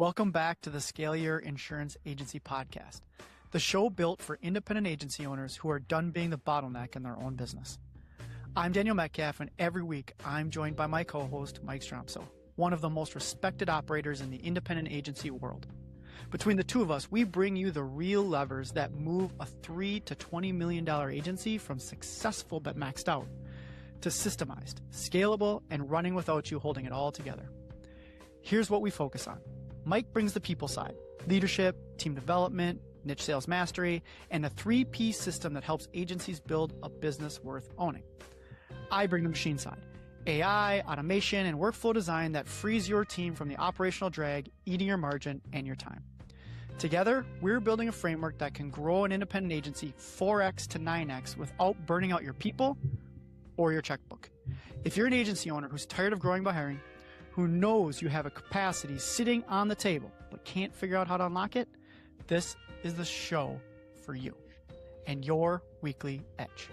Welcome back to the Scale Your Insurance Agency podcast, the show built for independent agency owners who are done being the bottleneck in their own business. I'm Daniel Metcalf, and every week I'm joined by my co-host, Mike Stromsoe, one of the most respected operators in the independent agency world. Between the two of us, we bring you the real levers that move a $3 to $20 million agency from successful but maxed out to systemized, scalable, and running without you holding it all together. Here's what we focus on. Mike brings the people side, leadership, team development, niche sales mastery, and a 3P system that helps agencies build a business worth owning. I bring the machine side, AI, automation, and workflow design that frees your team from the operational drag, eating your margin and your time. Together, we're building a framework that can grow an independent agency 4x to 9x without burning out your people or your checkbook. If you're an agency owner who's tired of growing by hiring, who knows you have a capacity sitting on the table but can't figure out how to unlock it, this is the show for you and your weekly edge.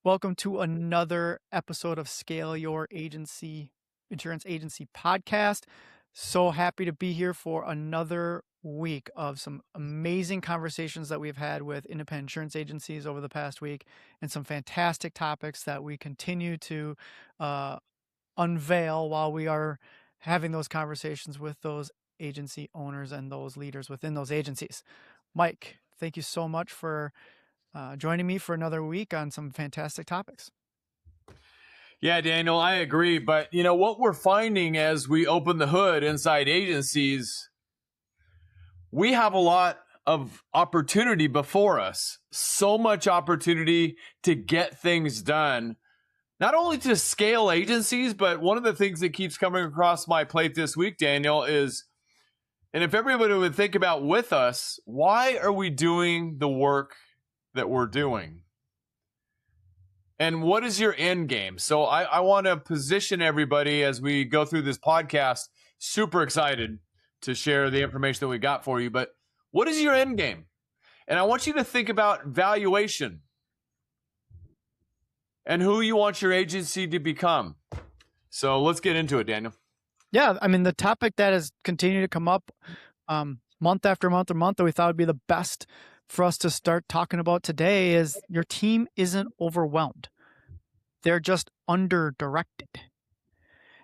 Welcome to another episode of Scale Your Agency Insurance Agency podcast. So happy to be here for another week of some amazing conversations that we've had with independent insurance agencies over the past week, and some fantastic topics that we continue to unveil while we are having those conversations with those agency owners and those leaders within those agencies. Mike, thank you so much for joining me for another week on some fantastic topics. Yeah, Daniel, I agree. But you know what we're finding as we open the hood inside agencies, we have a lot of opportunity before us. So much opportunity to get things done. Not only to scale agencies, but one of the things that keeps coming across my plate this week, Daniel, is, and if everybody would think about with us, why are we doing the work that we're doing? And what is your end game? So I want to position everybody as we go through this podcast. Super excited to share the information that we got for you, but what is your end game? And I want you to think about valuation and who you want your agency to become. So let's get into it, Daniel. Yeah, I mean, the topic that has continued to come up month after month or month that we thought would be the best for us to start talking about today is your team isn't overwhelmed. They're just under-directed.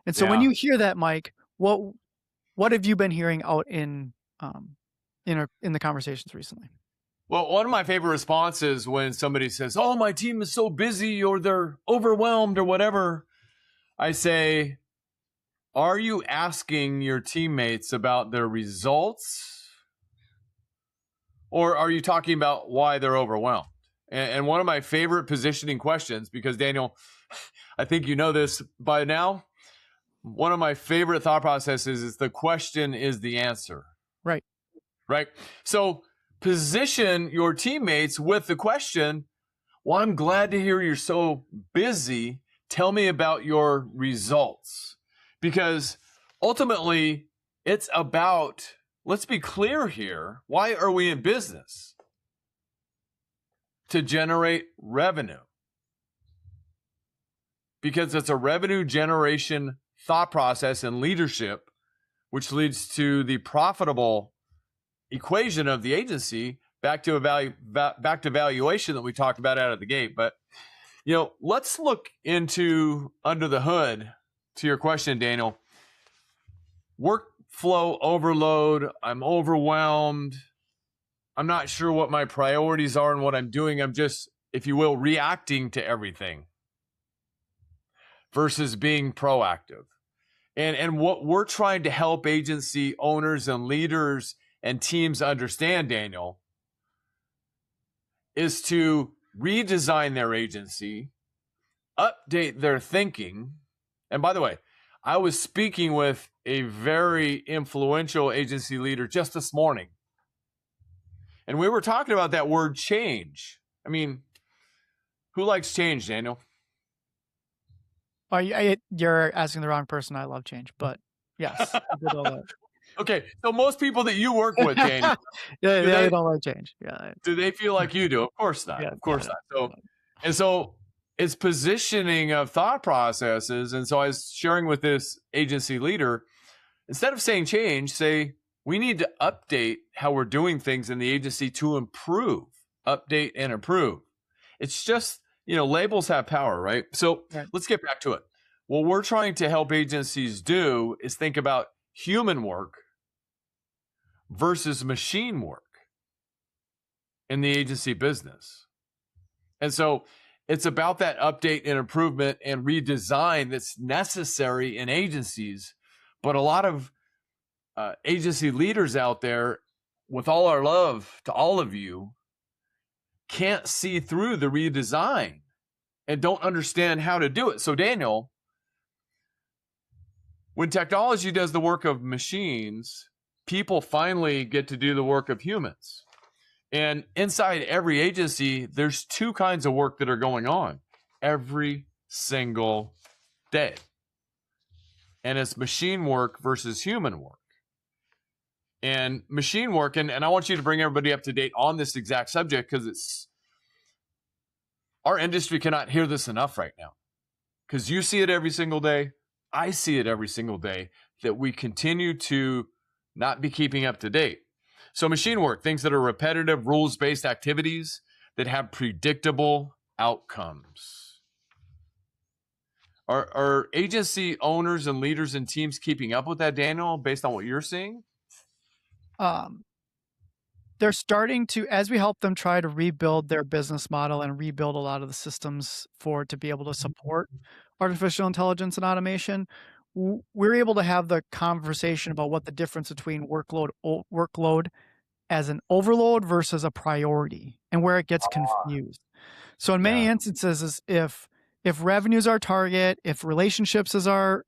And so when you hear that, Mike, what have you been hearing out in the conversations recently? Well, one of my favorite responses when somebody says, "Oh, my team is so busy," or they're overwhelmed or whatever, I say, are you asking your teammates about their results? Or are you talking about why they're overwhelmed? And one of my favorite positioning questions, because Daniel, I think you know this by now, one of my favorite thought processes is the question is the answer. Right. So position your teammates with the question, well, I'm glad to hear you're so busy. Tell me about your results. Because ultimately, it's about, let's be clear here, why are we in business? To generate revenue. Because it's a revenue generation thought process and leadership, which leads to the profitable equation of the agency back to valuation that we talked about out of the gate. But let's look into under the hood to your question, Daniel. Workflow overload. I'm overwhelmed. I'm not sure what my priorities are and what I'm doing. I'm just, if you will, reacting to everything versus being proactive. And what we're trying to help agency owners and leaders and teams understand, Daniel, is to redesign their agency, update their thinking. And by the way, I was speaking with a very influential agency leader just this morning. And we were talking about that word change. I mean, who likes change, Daniel? You're asking the wrong person. I love change, but yes. I did all that. Okay, so most people that you work with, Daniel, they don't like change. Yeah. Do they feel like you do? Of course not. Yeah, of course not. So it's positioning of thought processes. And so I was sharing with this agency leader, Instead of saying change, say we need to update how we're doing things in the agency to improve, update and improve. It's just, labels have power, right? So Right. let's get back to it. What we're trying to help agencies do is think about human work versus machine work in the agency business. And so it's about that update and improvement and redesign that's necessary in agencies. But a lot of agency leaders out there, with all our love to all of you, can't see through the redesign and don't understand how to do it. So, Daniel, when technology does the work of machines, people finally get to do the work of humans. And inside every agency, there's two kinds of work that are going on every single day. And it's machine work versus human work. And machine work, and I want you to bring everybody up to date on this exact subject, because our industry cannot hear this enough right now. Because you see it every single day. I see it every single day, that we continue to not be keeping up to date. So machine work, things that are repetitive, rules-based activities that have predictable outcomes. Are agency owners and leaders and teams keeping up with that, Daniel, based on what you're seeing? They're starting to, as we help them try to rebuild their business model and rebuild a lot of the systems to be able to support artificial intelligence and automation, we're able to have the conversation about what the difference between workload as an overload versus a priority and where it gets confused. So in many instances, is if revenues are target, if relationships is our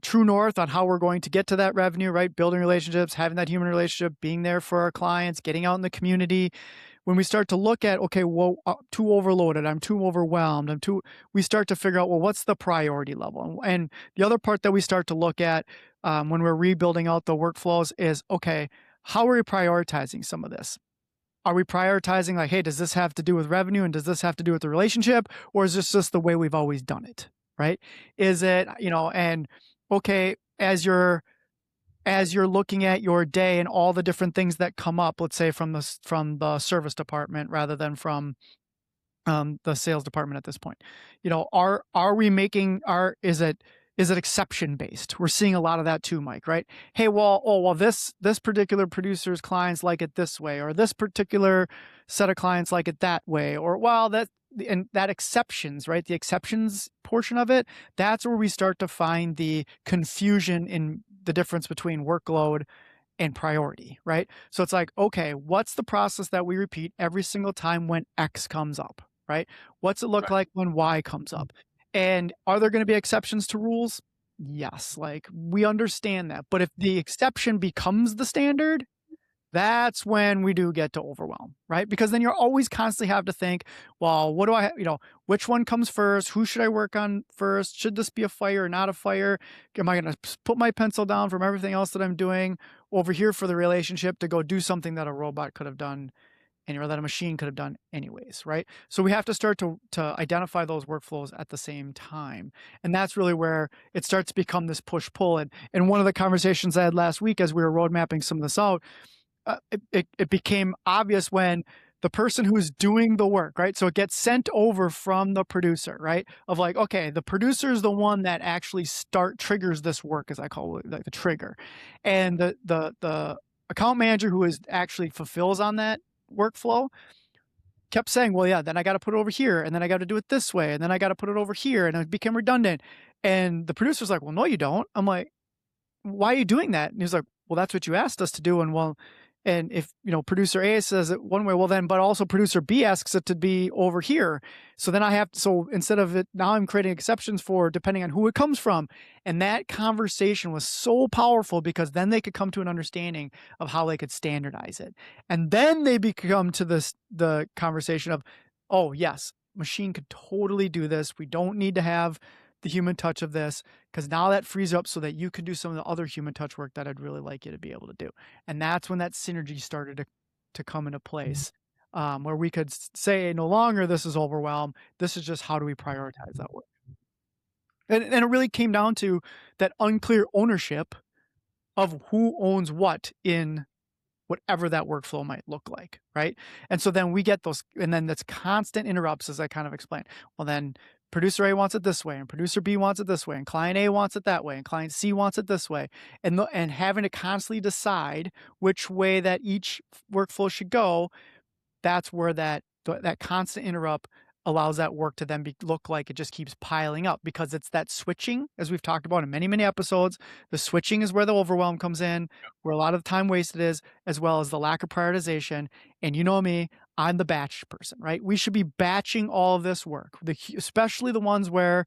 true north on how we're going to get to that revenue, right? Building relationships, having that human relationship, being there for our clients, getting out in the community. When we start to look at, okay, well, too overloaded, I'm too overwhelmed, we start to figure out, well, what's the priority level? And the other part that we start to look at when we're rebuilding out the workflows is, okay, how are we prioritizing some of this? Are we prioritizing like, hey, does this have to do with revenue and does this have to do with the relationship? Or is this just the way we've always done it, right? Is it, and okay, as you're looking at your day and all the different things that come up, let's say from the service department rather than from the sales department at this point, are we making is it exception based? We're seeing a lot of that too, Mike, right? Hey, this particular producer's clients like it this way, or this particular set of clients like it that way, or that exceptions, right? The exceptions portion of it, that's where we start to find the confusion in the difference between workload and priority, right? So it's like, okay, what's the process that we repeat every single time when X comes up, right? What's it look like when Y comes up? And are there going to be exceptions to rules? Yes, like we understand that. But if the exception becomes the standard, that's when we do get to overwhelm, right? Because then you're always constantly have to think, well, what do I, which one comes first? Who should I work on first? Should this be a fire or not a fire? Am I going to put my pencil down from everything else that I'm doing over here for the relationship to go do something that a robot could have done or that a machine could have done anyways, right? So we have to start to identify those workflows at the same time. And that's really where it starts to become this push-pull. And one of the conversations I had last week as we were road mapping some of this out, it became obvious when the person who's doing the work, right? So it gets sent over from the producer, right? Of like, okay, the producer is the one that actually triggers this work, as I call it, like the trigger. And the account manager who actually fulfills on that workflow kept saying, well, yeah, then I got to put it over here, and then I got to do it this way, and then I got to put it over here, and it became redundant. And the producer's like, well, no, you don't. I'm like, why are you doing that? And he's like, well, that's what you asked us to do. And if, producer A says it one way, well then, but also producer B asks it to be over here. So then so instead of it, now I'm creating exceptions for depending on who it comes from. And that conversation was so powerful because then they could come to an understanding of how they could standardize it. And then they become to the conversation of, oh yes, machine could totally do this. We don't need to have the human touch of this, because now that frees up so that you can do some of the other human touch work that I'd really like you to be able to do. And that's when that synergy started to come into place, where we could say no longer this is overwhelm. This is just how do we prioritize that work. And it really came down to that unclear ownership of who owns what in whatever that workflow might look like, right? And so then we get those, and then that's constant interrupts, as I kind of explained. Well, then producer A wants it this way, and producer B wants it this way, and client A wants it that way, and client C wants it this way, and having to constantly decide which way that each workflow should go. That's where that constant interrupt allows that work to then look like it just keeps piling up, because it's that switching, as we've talked about in many, many episodes. The switching is where the overwhelm comes in, where a lot of the time wasted is, as well as the lack of prioritization. And you know me, I'm the batch person, right? We should be batching all of this work, especially the ones where,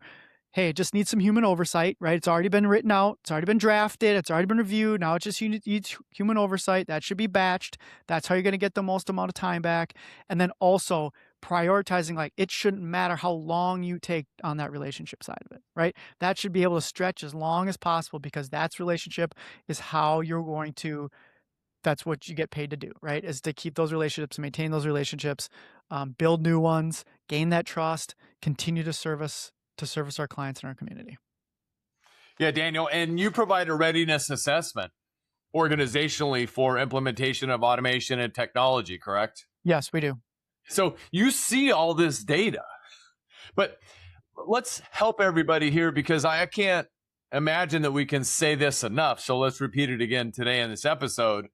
hey, it just needs some human oversight, right? It's already been written out. It's already been drafted. It's already been reviewed. Now it just needs human oversight. That should be batched. That's how you're going to get the most amount of time back. And then also prioritizing, like, it shouldn't matter how long you take on that relationship side of it, right? That should be able to stretch as long as possible, because that's relationship is how you're going to, that's what you get paid to do, right? Is to keep those relationships, maintain those relationships, build new ones, gain that trust, continue to service our clients in our community. Yeah, Daniel, and you provide a readiness assessment organizationally for implementation of automation and technology, correct? Yes, we do. So you see all this data, but let's help everybody here, because I can't imagine that we can say this enough. So let's repeat it again today in this episode.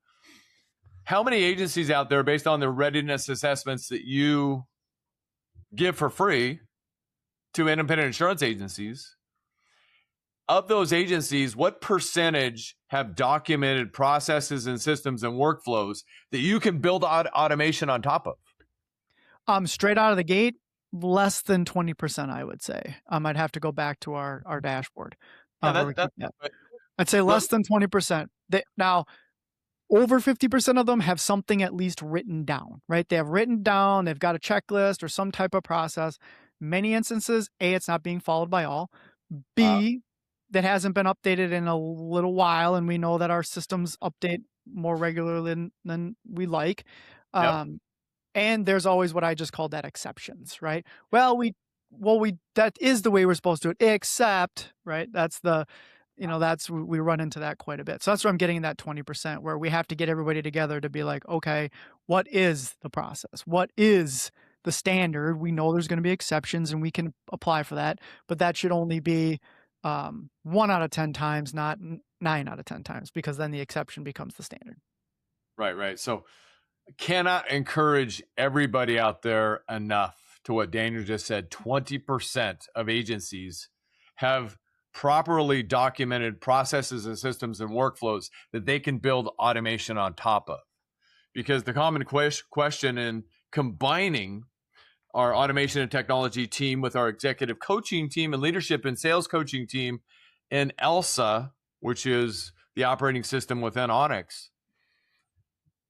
How many agencies out there, based on the readiness assessments that you give for free to independent insurance agencies, of those agencies, what percentage have documented processes and systems and workflows that you can build automation on top of? Straight out of the gate, less than 20%, I would say. I'd have to go back to our dashboard. I'd say less than 20%. Now, over 50% of them have something at least written down, right? They have written down, they've got a checklist or some type of process. Many instances, A, it's not being followed by all. B, that hasn't been updated in a little while, and we know that our systems update more regularly than we like. Yep. And there's always what I just called that exceptions, right? That is the way we're supposed to do it, except, right? We run into that quite a bit. So that's where I'm getting that 20%, where we have to get everybody together to be like, okay, what is the process? What is the standard? We know there's going to be exceptions and we can apply for that, but that should only be 1 out of 10 times, not 9 out of 10 times, because then the exception becomes the standard. Right. So I cannot encourage everybody out there enough to what Daniel just said. 20% of agencies have properly documented processes and systems and workflows that they can build automation on top of. Because the common question in combining our automation and technology team with our executive coaching team and leadership and sales coaching team and ELSA, which is the operating system within Onyx,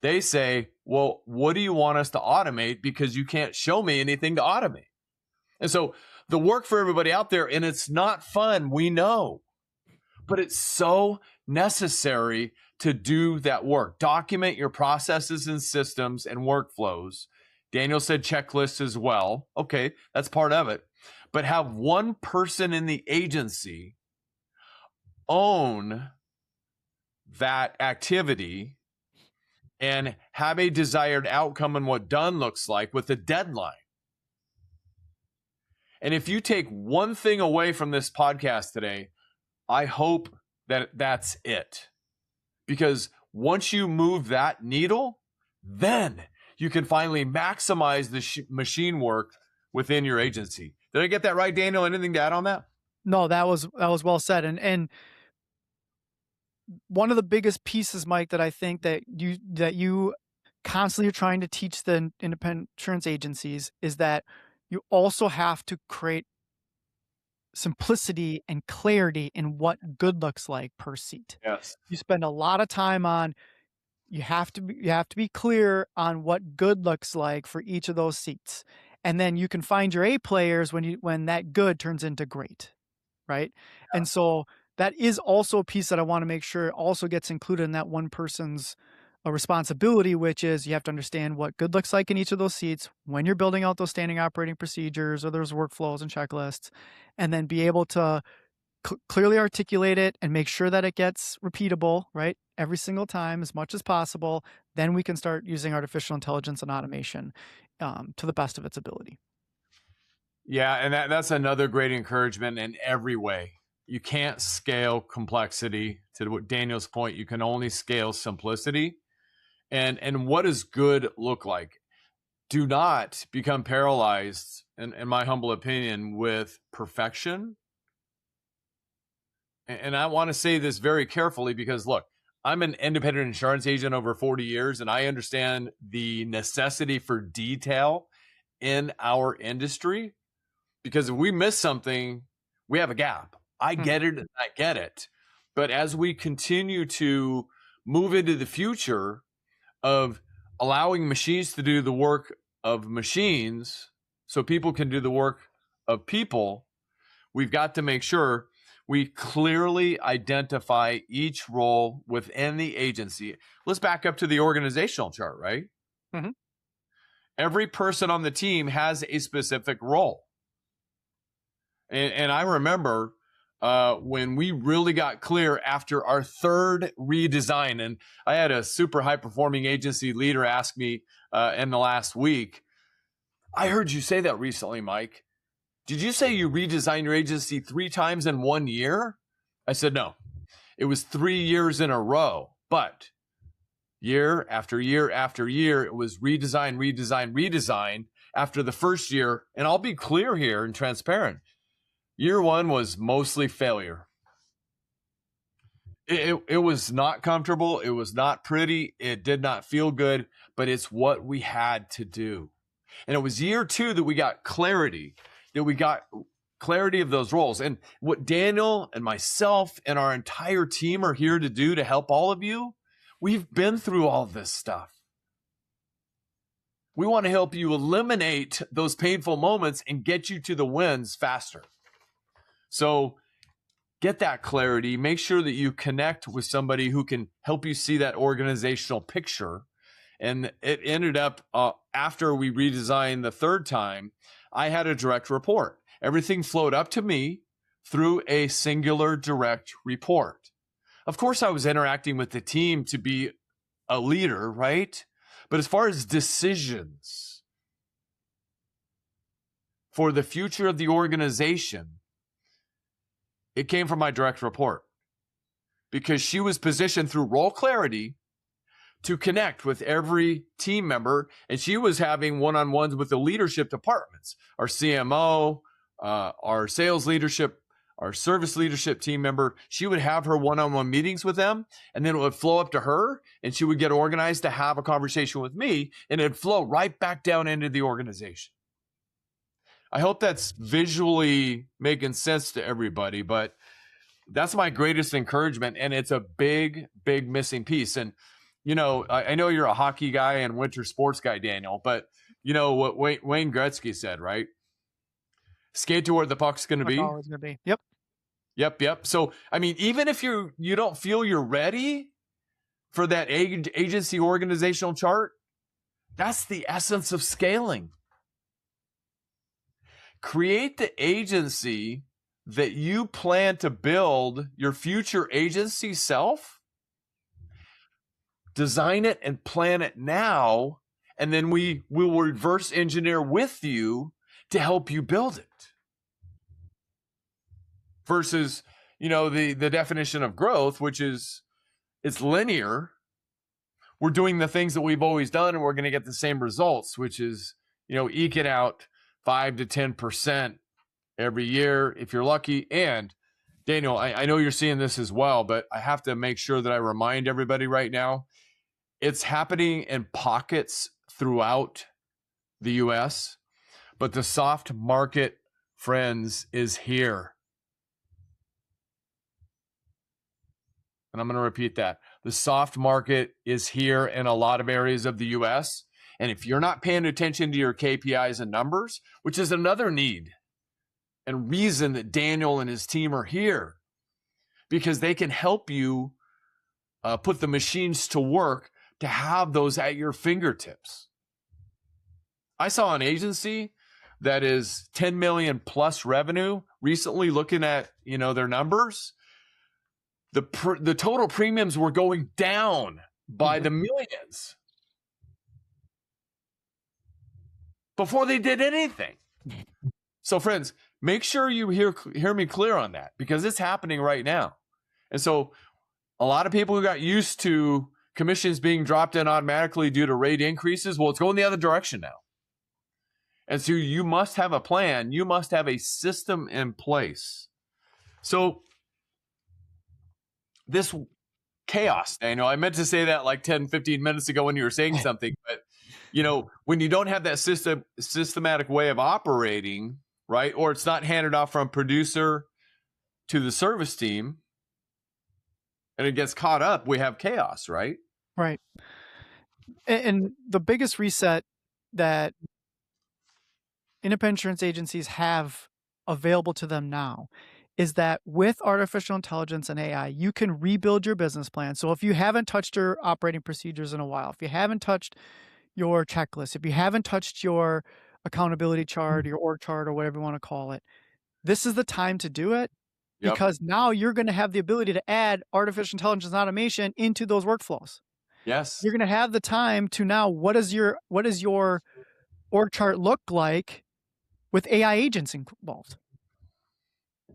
they say, well, what do you want us to automate? Because you can't show me anything to automate. And so the work for everybody out there, and it's not fun, we know, but it's so necessary to do that work. Document your processes and systems and workflows. Daniel said checklists as well. Okay, that's part of it. But have one person in the agency own that activity and have a desired outcome and what done looks like with a deadline. And if you take one thing away from this podcast today, I hope that that's it. Because once you move that needle, then you can finally maximize the machine work within your agency. Did I get that right, Daniel? Anything to add on that? No, that was well said. And one of the biggest pieces, Mike, that I think that you constantly are trying to teach the independent insurance agencies is that you also have to create simplicity and clarity in what good looks like per seat. Yes. You spend a lot of time on, you have to be clear on what good looks like for each of those seats. And then you can find your A players when that good turns into great, right? Yeah. And so that is also a piece that I want to make sure also gets included in that one person's responsibility, which is you have to understand what good looks like in each of those seats when you're building out those standing operating procedures or those workflows and checklists, and then be able to clearly articulate it and make sure that it gets repeatable, right? Every single time as much as possible. Then we can start using artificial intelligence and automation to the best of its ability. Yeah, and that's another great encouragement in every way. You can't scale complexity. To Daniel's point, you can only scale simplicity. And what does good look like? Do not become paralyzed, in my humble opinion, with perfection. And I want to say this very carefully because, look, I'm an independent insurance agent over 40 years, and I understand the necessity for detail in our industry. Because if we miss something, we have a gap. I get it, and I get it. But as we continue to move into the future of allowing machines to do the work of machines so people can do the work of people, we've got to make sure we clearly identify each role within the agency. Let's back up to the organizational chart, right? Mm-hmm. Every person on the team has a specific role. And I remember when we really got clear after our third redesign, and I had a super high performing agency leader ask me in the last week, I heard you say that recently, Mike. Did you say you redesigned your agency 3 times in 1 year? I said, no, it was 3 years in a row, but year after year after year, it was redesign. After the first year, and I'll be clear here and transparent, year 1 was mostly failure. It was not comfortable. It was not pretty. It did not feel good, but it's what we had to do. And it was year 2 that we got clarity, of those roles. And what Daniel and myself and our entire team are here to do to help all of you, we've been through all this stuff. We want to help you eliminate those painful moments and get you to the wins faster. So get that clarity. Make sure that you connect with somebody who can help you see that organizational picture. And it ended up after we redesigned the 3rd time, I had a direct report. Everything flowed up to me through a singular direct report. Of course, I was interacting with the team to be a leader, right? But as far as decisions for the future of the organization, it came from my direct report because she was positioned through role clarity to connect with every team member. And she was having one-on-ones with the leadership departments, our CMO, our sales leadership, our service leadership team member. She would have her one-on-one meetings with them, and then it would flow up to her, and she would get organized to have a conversation with me, and it'd flow right back down into the organization. I hope that's visually making sense to everybody, but that's my greatest encouragement, and it's a big, big missing piece. And, you know, I know you're a hockey guy and winter sports guy, Daniel, but you know what Wayne Gretzky said, right? Skate to where the puck's going to be. Always going to be. Yep. Yep. So, I mean, even if you don't feel you're ready for that agency organizational chart, that's the essence of scaling. Create the agency that you plan to build your future agency self. Design it and plan it now, and then we will reverse engineer with you to help you build it. Versus, you know, the definition of growth, which is it's linear. We're doing the things that we've always done, and we're going to get the same results, which is, you know, eke it out 5 to 10% every year if you're lucky. And Daniel, I know you're seeing this as well, but I have to make sure that I remind everybody right now, it's happening in pockets throughout the US, but the soft market, friends, is here. And I'm going to repeat that. The soft market is here in a lot of areas of the US. And if you're not paying attention to your KPIs and numbers, which is another need and reason that Daniel and his team are here, because they can help you put the machines to work to have those at your fingertips. I saw an agency that is 10 million plus revenue recently, looking at, their numbers, the total premiums were going down by the millions before they did anything. So friends, make sure you hear me clear on that, because it's happening right now. And so a lot of people who got used to commissions being dropped in automatically due to rate increases, well, it's going the other direction now. And so you must have a plan. You must have a system in place. So this chaos, I meant to say that like 10, 15 minutes ago when you were saying something, but when you don't have that systematic way of operating, right? Or it's not handed off from producer to the service team and it gets caught up, we have chaos, right? Right. And the biggest reset that independent insurance agencies have available to them now is that with artificial intelligence and AI, you can rebuild your business plan. So if you haven't touched your operating procedures in a while, if you haven't touched your checklist, if you haven't touched your accountability chart, your org chart, or whatever you want to call it, this is the time to do it. Yep. Because now you're going to have the ability to add artificial intelligence and automation into those workflows. Yes. You're going to have the time to now, what does your org chart look like with AI agents involved?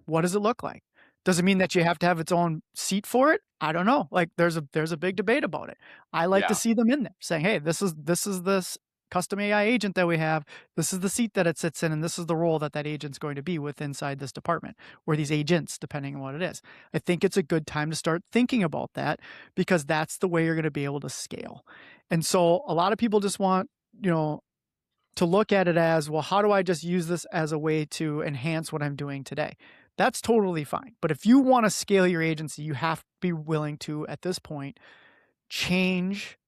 What does it look like? Does it mean that you have to have its own seat for it? I don't know. Like there's a big debate about it. I like to see them in there saying, hey, this is this custom AI agent that we have. This is the seat that it sits in, and this is the role that agent's going to be with inside this department, or these agents, depending on what it is. I think it's a good time to start thinking about that, because that's the way you're going to be able to scale. And so a lot of people just want, to look at it as, well, how do I just use this as a way to enhance what I'm doing today? That's totally fine. But if you want to scale your agency, you have to be willing to, at this point, change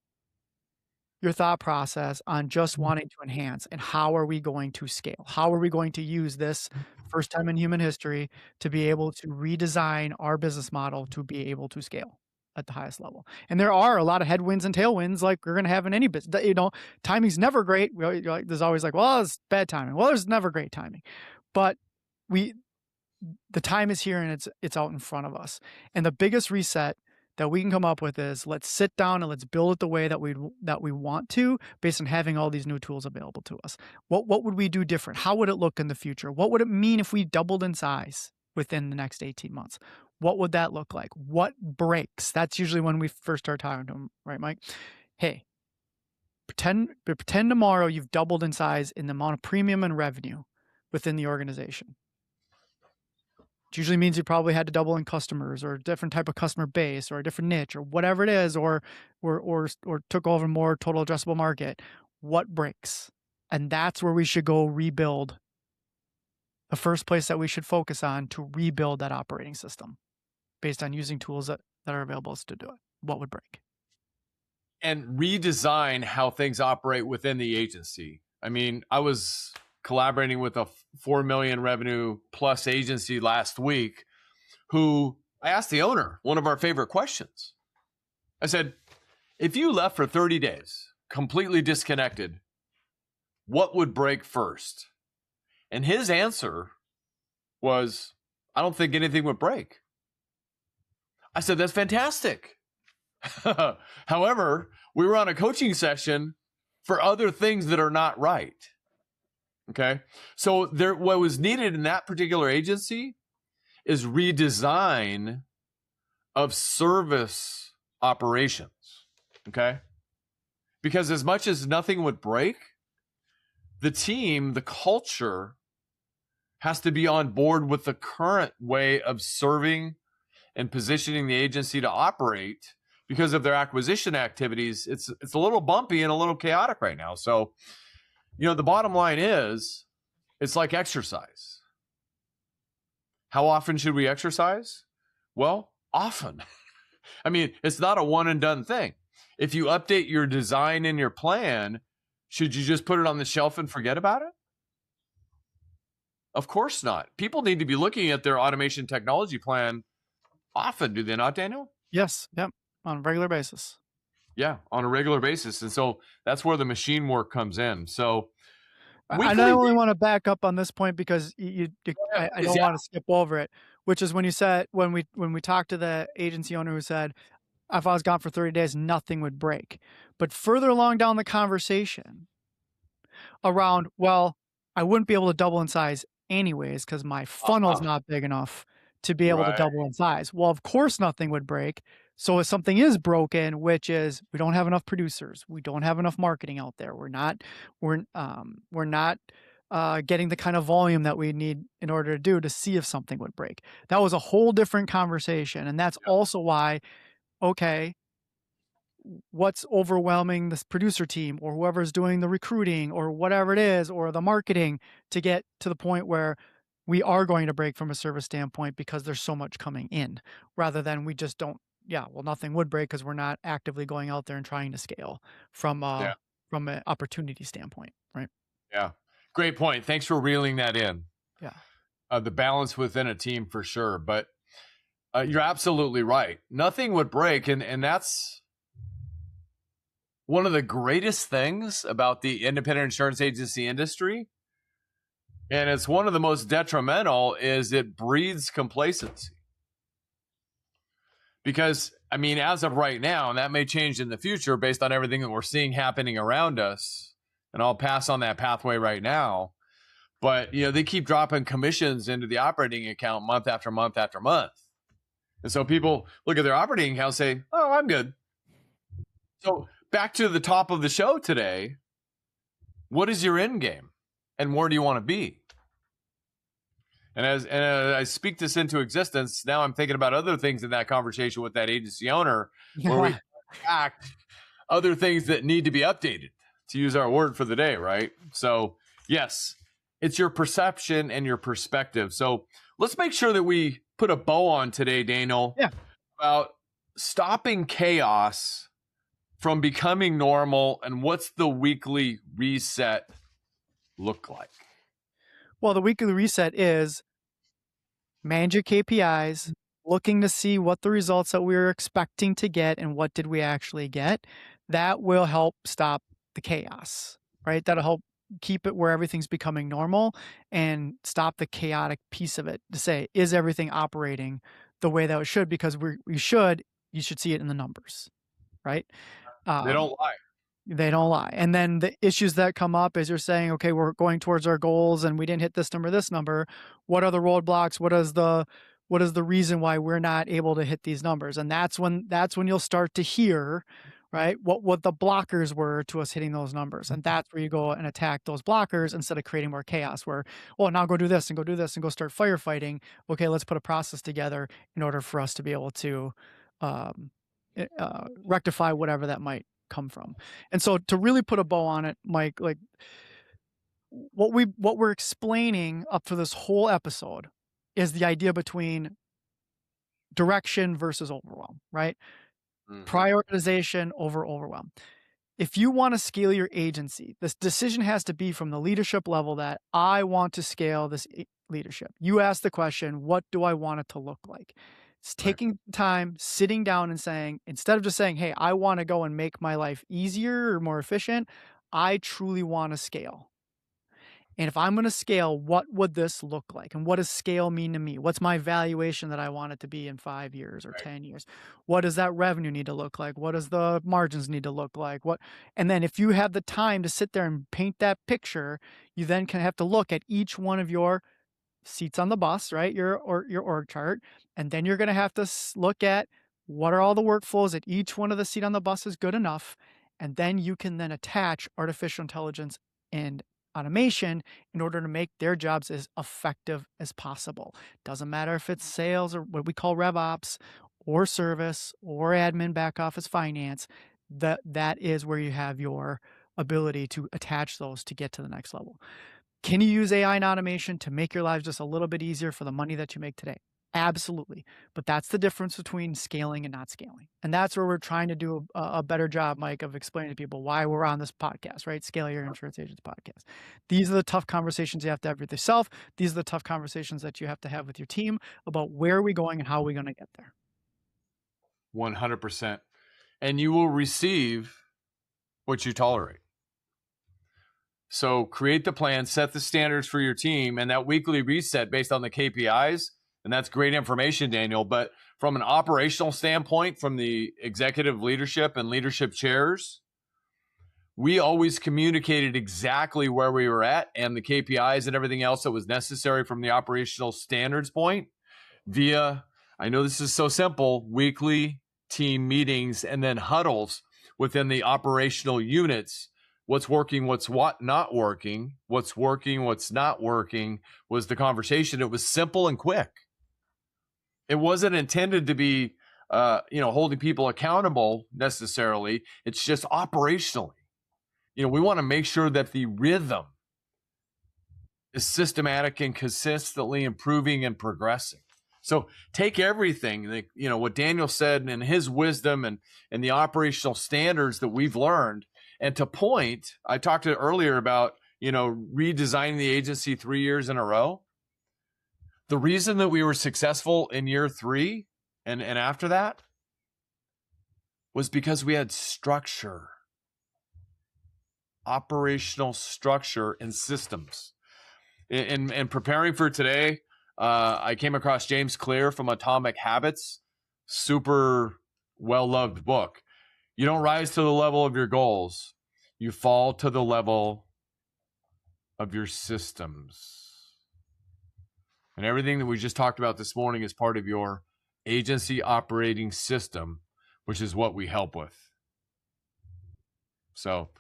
your thought process on just wanting to enhance, and how are we going to scale? How are we going to use this first time in human history to be able to redesign our business model to be able to scale at the highest level? And there are a lot of headwinds and tailwinds, like we're going to have in any business. Timing's never great. There's always like, well, it's bad timing. Well, there's never great timing, but the time is here, and it's out in front of us. And the biggest reset that we can come up with is, let's sit down and let's build it the way that we want to, based on having all these new tools available to us. What would we do different? How would it look in the future? What would it mean if we doubled in size within the next 18 months? What would that look like? What breaks? That's usually when we first start talking to them, right, Mike? Hey, pretend tomorrow you've doubled in size in the amount of premium and revenue within the organization. It usually means you probably had to double in customers, or a different type of customer base, or a different niche, or whatever it is, or took over more total addressable market. What breaks? And that's where we should go rebuild. The first place that we should focus on to rebuild that operating system, based on using tools that are available to do it. What would break? And redesign how things operate within the agency. I mean, I was collaborating with a 4 million revenue plus agency last week, who I asked the owner one of our favorite questions. I said, if you left for 30 days, completely disconnected, what would break first? And his answer was, I don't think anything would break. I said, that's fantastic. However, we were on a coaching session for other things that are not right. Okay. So what was needed in that particular agency is redesign of service operations. Okay. Because as much as nothing would break, the team, the culture has to be on board with the current way of serving and positioning the agency to operate, because of their acquisition activities. It's a little bumpy and a little chaotic right now. So, the bottom line is, it's like exercise. How often should we exercise? Well, often. I mean, it's not a one and done thing. If you update your design and your plan, should you just put it on the shelf and forget about it? Of course not. People need to be looking at their automation technology plan often, do they not, Daniel? Yes. Yep. On a regular basis. Yeah, on a regular basis. And so that's where the machine work comes in. So I only want to back up on this point because I don't want to skip over it, which is when you said, when we talked to the agency owner who said, if I was gone for 30 days, nothing would break. But further along down the conversation around, well, I wouldn't be able to double in size anyways because my funnel's not big enough to be able to double in size. Well, of course nothing would break. So if something is broken, which is we don't have enough producers, we don't have enough marketing out there, we're not getting the kind of volume that we need in order to do to see if something would break. That was a whole different conversation. And that's also why, okay, what's overwhelming this producer team or whoever's doing the recruiting or whatever it is, or the marketing, to get to the point where we are going to break from a service standpoint because there's so much coming in, rather than we just don't, nothing would break because we're not actively going out there and trying to scale from an opportunity standpoint, right? Yeah. Great point. Thanks for reeling that in. Yeah. The balance within a team for sure. But you're absolutely right. Nothing would break. And that's one of the greatest things about the independent insurance agency industry. And it's one of the most detrimental, is it breeds complacency. Because, I mean, as of right now, and that may change in the future based on everything that we're seeing happening around us, and I'll pass on that pathway right now. But, they keep dropping commissions into the operating account month after month after month. And so people look at their operating account and say, oh, I'm good. So back to the top of the show today, what is your end game? And where do you want to be? And as I speak this into existence, now I'm thinking about other things in that conversation with that agency owner, where we act other things that need to be updated, to use our word for the day, right? So yes, it's your perception and your perspective. So let's make sure that we put a bow on today, Daniel, about stopping chaos from becoming normal, and what's the weekly reset look like? Well, the weekly reset is manage your KPIs, looking to see what the results that we were expecting to get and what did we actually get. That will help stop the chaos, right? That'll help keep it where everything's becoming normal and stop the chaotic piece of it, to say, is everything operating the way that it should? Because you should see it in the numbers, right? They don't lie. They don't lie. And then the issues that come up is you're saying, okay, we're going towards our goals and we didn't hit this number. What are the roadblocks? What is the reason why we're not able to hit these numbers? And that's when you'll start to hear, right, what the blockers were to us hitting those numbers. And that's where you go and attack those blockers instead of creating more chaos where, oh, now go do this and go start firefighting. Okay, let's put a process together in order for us to be able to rectify whatever that might come from. And so to really put a bow on it, Mike, like what we're explaining up for this whole episode is the idea between direction versus overwhelm, right? Mm-hmm. Prioritization over overwhelm. If you want to scale your agency, this decision has to be from the leadership level that I want to scale this leadership. You ask the question, what do I want it to look like? It's taking time, sitting down and saying, instead of just saying, hey, I want to go and make my life easier or more efficient, I truly want to scale. And if I'm going to scale, what would this look like? And what does scale mean to me? What's my valuation that I want it to be in 5 years or 10 years? What does that revenue need to look like? What does the margins need to look like? And then if you have the time to sit there and paint that picture, you then can have to look at each one of your seats on the bus, right? Your org chart. And then you're going to have to look at what are all the workflows that each one of the seat on the bus is good enough. And then you can then attach artificial intelligence and automation in order to make their jobs as effective as possible. Doesn't matter if it's sales or what we call RevOps or service or admin, back office, finance. That is where you have your ability to attach those to get to the next level. Can you use AI and automation to make your lives just a little bit easier for the money that you make today? Absolutely. But that's the difference between scaling and not scaling. And that's where we're trying to do a better job, Mike, of explaining to people why we're on this podcast, right? Scale Your Insurance Agents podcast. These are the tough conversations you have to have with yourself. These are the tough conversations that you have to have with your team about where are we going and how are we going to get there. 100%. And you will receive what you tolerate. So create the plan, set the standards for your team, and that weekly reset based on the KPIs. And that's great information, Daniel. But from an operational standpoint, from the executive leadership and leadership chairs, we always communicated exactly where we were at and the KPIs and everything else that was necessary from the operational standards point via, I know this is so simple, weekly team meetings and then huddles within the operational units. What's working, what's not working, what's not working was the conversation. It was simple and quick. It wasn't intended to be, holding people accountable necessarily. It's just operationally. We want to make sure that the rhythm is systematic and consistently improving and progressing. So take everything, what Daniel said and his wisdom and the operational standards that we've learned. And to point, I talked earlier about, redesigning the agency 3 years in a row. The reason that we were successful in year 3 and after that was because we had structure, operational structure and systems. In preparing for today, I came across James Clear from Atomic Habits, super well-loved book. You don't rise to the level of your goals. You fall to the level of your systems. And everything that we just talked about this morning is part of your agency operating system, which is what we help with. So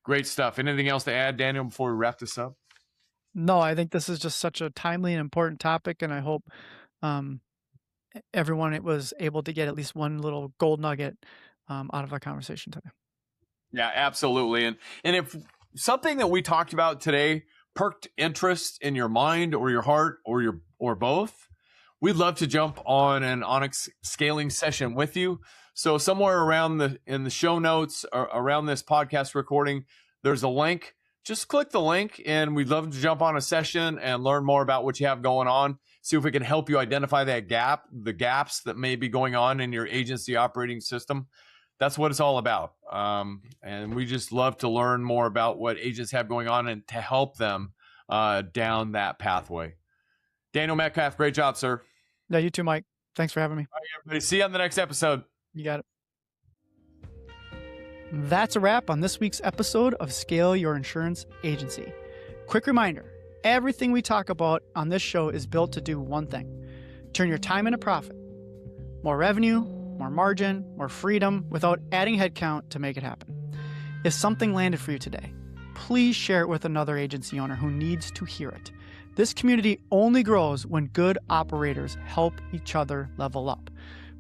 great stuff. Anything else to add, Daniel, before we wrap this up? No, I think this is just such a timely and important topic, and I hope everyone was able to get at least one little gold nugget out of our conversation today. Yeah, absolutely. And if something that we talked about today perked interest in your mind or your heart or both, we'd love to jump on an Onyx scaling session with you. So somewhere around in the show notes or around this podcast recording, there's a link. Just click the link and we'd love to jump on a session and learn more about what you have going on. See if we can help you identify the gaps that may be going on in your agency operating system. That's what it's all about. And we just love to learn more about what agents have going on and to help them down that pathway. Daniel Metcalf, great job, sir. Yeah, you too, Mike. Thanks for having me. All right, everybody. See you on the next episode. You got it. That's a wrap on this week's episode of Scale Your Insurance Agency. Quick reminder, everything we talk about on this show is built to do one thing: turn your time into profit. More revenue, more margin, more freedom without adding headcount to make it happen. If something landed for you today, please share it with another agency owner who needs to hear it. This community only grows when good operators help each other level up.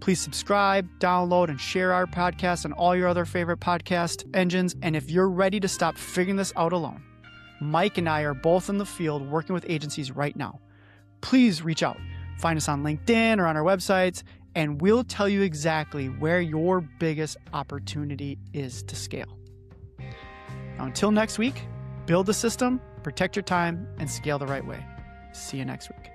Please subscribe, download, and share our podcast on all your other favorite podcast engines. And if you're ready to stop figuring this out alone, Mike and I are both in the field working with agencies right now. Please reach out. Find us on LinkedIn or on our websites, and we'll tell you exactly where your biggest opportunity is to scale. Now, until next week, build the system, protect your time, and scale the right way. See you next week.